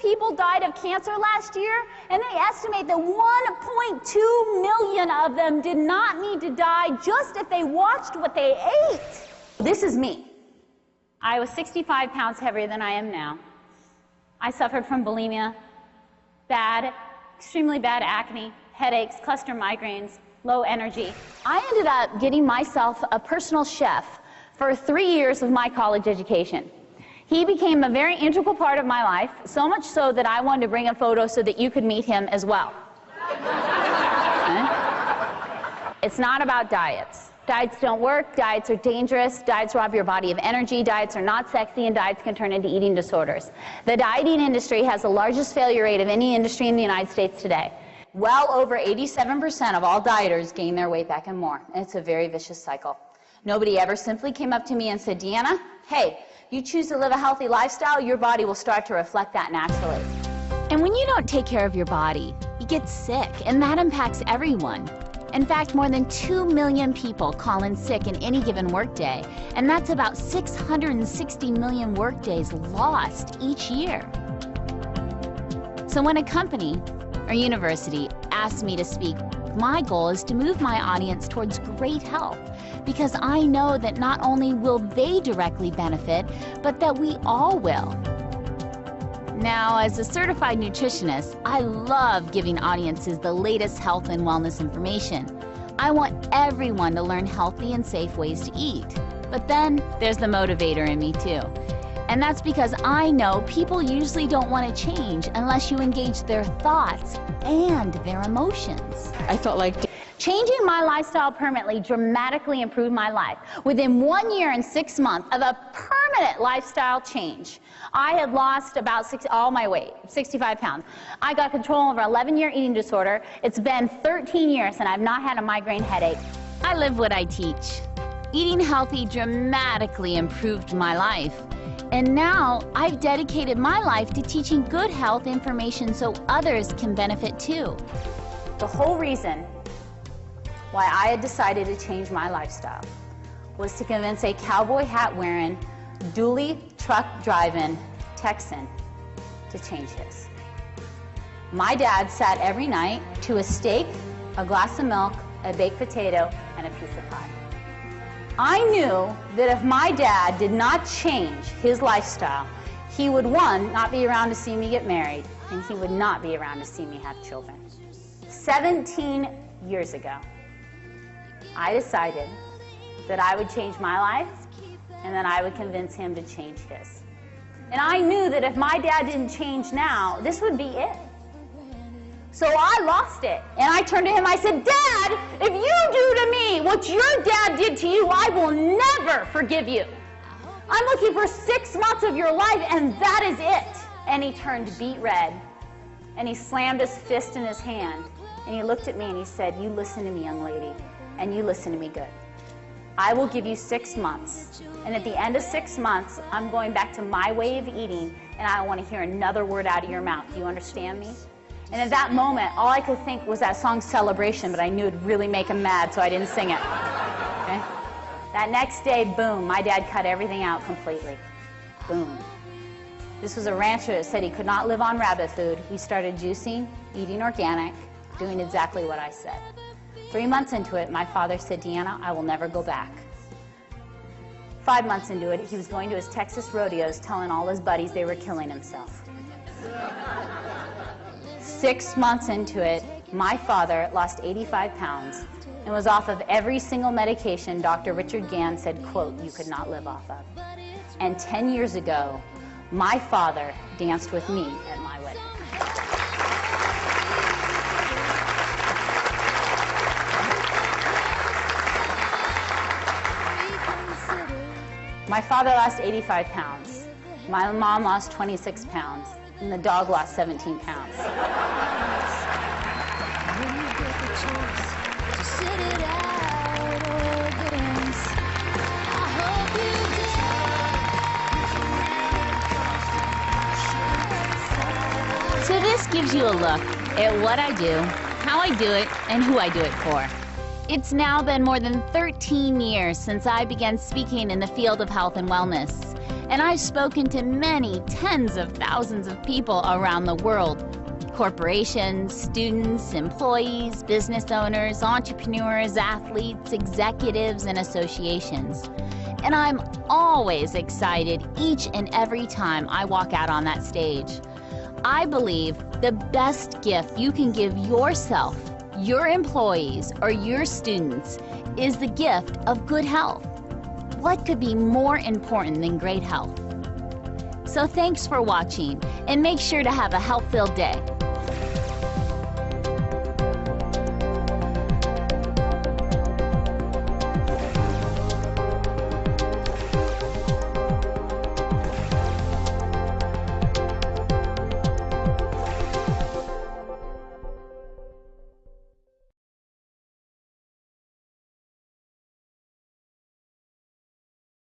people died of cancer last year, and they estimate that 1.2 million of them did not need to die just if they watched what they ate. This is me. I was 65 pounds heavier than I am now. I suffered from bulimia, extremely bad acne, headaches, cluster migraines, low energy. I ended up getting myself a personal chef for 3 years of my college education. He became a very integral part of my life, so much so that I wanted to bring a photo so that you could meet him as well. Okay? It's not about diets. Diets don't work, diets are dangerous, diets rob your body of energy, diets are not sexy, and diets can turn into eating disorders. The dieting industry has the largest failure rate of any industry in the United States today. Well over 87% of all dieters gain their weight back and more, and it's a very vicious cycle. Nobody ever simply came up to me and said, Deanna, hey, you choose to live a healthy lifestyle, your body will start to reflect that naturally. And when you don't take care of your body, you get sick, and that impacts everyone. In fact, more than 2 million people call in sick in any given workday, and that's about 660 million workdays lost each year. So when a company or university asks me to speak, my goal is to move my audience towards great health, because I know that not only will they directly benefit, but that we all will. Now, as a certified nutritionist, I love giving audiences the latest health and wellness information. I want everyone to learn healthy and safe ways to eat. But then there's the motivator in me too. And that's because I know people usually don't want to change unless you engage their thoughts and their emotions. I felt like changing my lifestyle permanently dramatically improved my life. Within 1 year and 6 months of a permanent lifestyle change, I had lost about all my weight, 65 pounds. I got control over an 11-year eating disorder. It's been 13 years and I've not had a migraine headache. I live what I teach. Eating healthy dramatically improved my life. And now I've dedicated my life to teaching good health information so others can benefit too. The whole reason why I had decided to change my lifestyle was to convince a cowboy hat wearing, dually truck driving Texan to change his. My dad sat every night to a steak, a glass of milk, a baked potato, and a piece of pie. I knew that if my dad did not change his lifestyle, he would, one, not be around to see me get married, and he would not be around to see me have children. 17 years ago, I decided that I would change my life and that I would convince him to change his. And I knew that if my dad didn't change now, this would be it. So I lost it. And I turned to him, I said, Dad, if you do to me what your dad did to you, I will never forgive you. I'm looking for 6 months of your life, and that is it. And he turned beet red, and he slammed his fist in his hand, and he looked at me and he said, you listen to me, young lady, and you listen to me good. I will give you 6 months, and at the end of 6 months, I'm going back to my way of eating, and I don't want to hear another word out of your mouth. Do you understand me? And at that moment, all I could think was that song Celebration, but I knew it'd really make him mad, so I didn't sing it. Okay? That next day, boom, my dad cut everything out completely. Boom. This was a rancher that said he could not live on rabbit food. He started juicing, eating organic, doing exactly what I said. 3 months into it, my father said, Deanna, I will never go back. 5 months into it, he was going to his Texas rodeos telling all his buddies they were killing himself. 6 months into it, my father lost 85 pounds and was off of every single medication Dr. Richard Gann said, quote, you could not live off of. And 10 years ago, my father danced with me at my wedding. My father lost 85 pounds. My mom lost 26 pounds. And the dog lost 17 pounds. So this gives you a look at what I do, how I do it, and who I do it for. It's now been more than 13 years since I began speaking in the field of health and wellness. And I've spoken to many tens of thousands of people around the world. Corporations, students, employees, business owners, entrepreneurs, athletes, executives, and associations. And I'm always excited each and every time I walk out on that stage. I believe the best gift you can give yourself, your employees, or your students is the gift of good health. What could be more important than great health? So thanks for watching, and make sure to have a health-filled day.